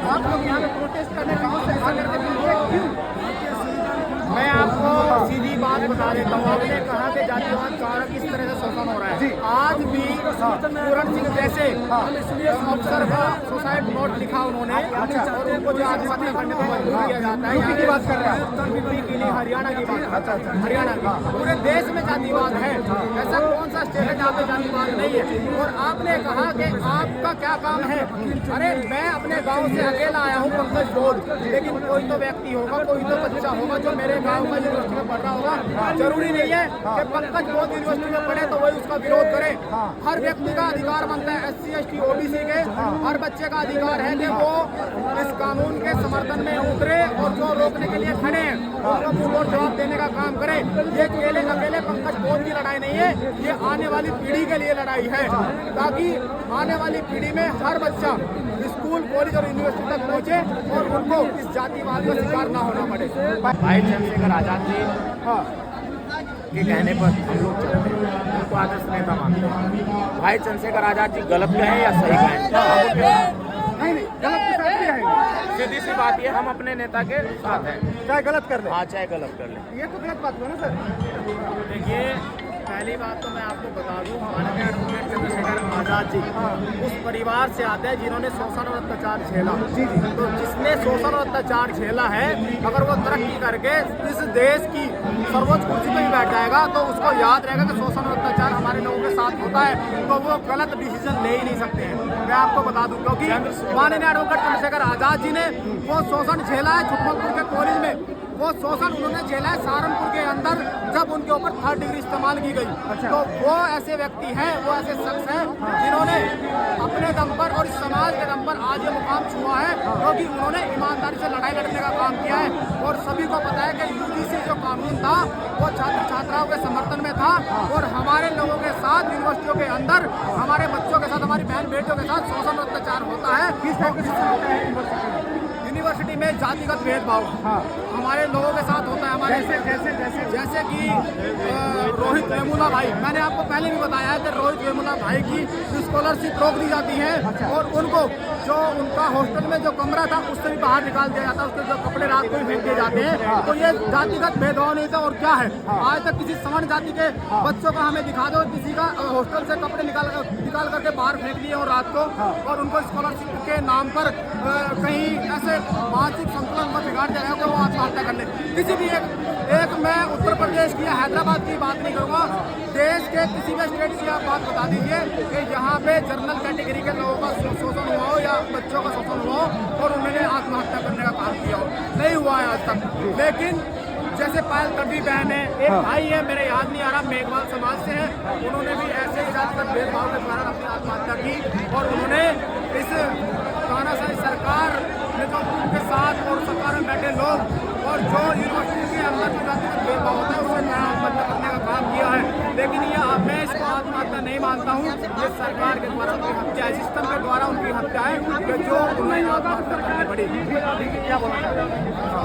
आप लोग यहाँ पे प्रोटेस्ट करने गाँव से ऐसा करके क्यों? मैं आपको सीधी बात बता देता हूँ। आपने कहा कि जातिवाद द्वारा किस तरह से शोषण हो रहा है। आज भी पूरण सिंह जैसे अफसर का सुसाइड नोट लिखा उन्होंने, और उनको जो आत्महत्या करने को मजबूर किया जाता है। यूपी की बात कर रहे हैं, उत्तर यूपी के लिए हरियाणा की बात, हरियाणा की। पूरे देश में जातिवाद है, ऐसा कौन सा स्टेट है जहाँ पे जातिवाद नहीं है। और आपने कहा कि आपका क्या काम है। अरे मैं अपने गाँव से अकेला आया हूँ पंकज बोध, लेकिन कोई तो व्यक्ति होगा, कोई तो बच्चा होगा जो मेरे गांव का यूनिवर्सिटी में पढ़ रहा होगा। जरूरी नहीं है कि पंकज बोध यूनिवर्सिटी में पढ़े तो वही उसका विरोध करे। हर व्यक्ति का अधिकार बनता है, SC ST OBC के हर बच्चे का अधिकार है कि वो इस कानून के समर्थन में उतरे और जो रोकने के लिए खड़े हैं उनको मुंह और जवाब देने का काम करे। ये अकेले पंकज बोध की लड़ाई नहीं है, ये आने वाली पीढ़ी के लिए लड़ाई है, ताकि आने वाली पीढ़ी में हर बच्चा स्कूल कॉलेज और यूनिवर्सिटी तक पहुंचे और उनको इस जातिवाद का शिकार ना होना पड़े। भाई चंद्रशेखर आजाद जी के कहने पर हम लोग चलते हैं, उनको आदर्श नेता मानते हैं। भाई चंद्रशेखर आजाद जी गलत कहें या सही कहें? नहीं, गलत के साथ भी आएंगे। सीधी सी बात ये, हम अपने नेता के साथ हैं, चाहे गलत कर ले। हाँ चाहे गलत कर ले। ये तो गलत बात हुआ ना सर। देखिए, पहली बात तो मैं आपको बता दूं, हमारे एडवोकेट चंद्रशेखर आजाद जी उस परिवार से आते हैं जिन्होंने शोषण और अत्याचार झेला। तो जिसने शोषण और अत्याचार झेला है, अगर वो तरक्की करके इस देश की सर्वोच्च कुर्सी पे भी बैठ जाएगा तो उसको याद रहेगा कि शोषण और अत्याचार हमारे लोगों के साथ होता है, तो वो गलत डिसीजन ले ही नहीं सकते हैं। मैं आपको बता दूं, क्योंकि माननीय एडवोकेट चंद्रशेखर आजाद जी ने वो शोषण झेला है छुटमलपुर के कॉलेज में। वो शोषण उन्होंने झेला है सहारनपुर के अंदर, जब उनके ऊपर 3rd डिग्री इस्तेमाल की गई। तो वो ऐसे व्यक्ति हैं, वो ऐसे शख्स हैं जिन्होंने अपने दम पर और इस समाज के दम पर आज ये मुकाम छुआ है, क्योंकि उन्होंने ईमानदारी से लड़ाई लड़ने का काम किया है। और सभी को पता है कि UGC जो कानून था वो छात्र छात्राओं के समर्थन में था, और हमारे लोगों के साथ यूनिवर्सिटियों के अंदर हमारे बच्चों के साथ, हमारी बहन बेटियों के साथ शोषण और अत्याचार होता है। किस टाइप का सिस्टम होता है यूनिवर्सिटी में जातिगत भेदभाव हमारे लोगों के साथ होता है। हमारे जैसे कि रोहित वेमुला भाई, मैंने आपको पहले भी बताया है कि रोहित वेमुला भाई की स्कॉलरशिप रोक दी जाती है, और उनको जो उनका हॉस्टल में जो कमरा था उससे भी बाहर निकाल दिया जाता है, उसके जो कपड़े रात को ही फेंक दिए जाते हैं। तो ये जातिगत भेदभाव नहीं था और क्या है। आज तक किसी सवर्ण जाति के बच्चों का हमें दिखा दो, किसी का हॉस्टल से कपड़े निकाल करके बाहर फेंक दिए और रात को, और उनको स्कॉलरशिप के नाम पर कहीं ऐसे मानसिक संतुलन को बिगाड़ दिया कि वो आत्महत्या कर ले। किसी भी एक मैं उत्तर प्रदेश की या हैदराबाद की बात नहीं करूँगा, देश के किसी भी स्टेट की आप बात बता दीजिए कि यहाँ पे जनरल कैटेगरी के लोगों का शोषण हुआ हो या बच्चों का शोषण हुआ हो और उन्होंने आत्महत्या करने का काम किया हो, नहीं हुआ है आज तक। लेकिन जैसे पायल तड़वी बहन है, एक भाई है, मेरे याद नहीं आ रहा, मेघवाल समाज से है, उन्होंने भी ऐसे ही जातिगत भेदभाव के द्वारा अपनी आत्महत्या की, और उन्होंने इस तानाशाही सरकार के साथ और सरकार में बैठे लोग और जो यूनिवर्सिटी के अंदर जो जातिगत भेदभाव होता है उससे आत्महत्या करने का काम किया है। लेकिन ये मैं इसको आत्महत्या नहीं मानता हूँ, ये सरकार के द्वारा उनकी हत्या है, सिस्टम के द्वारा उनकी हत्या है, जो उन्हें आत्महत्या करनी पड़ी। क्या बोलना चाहते हैं?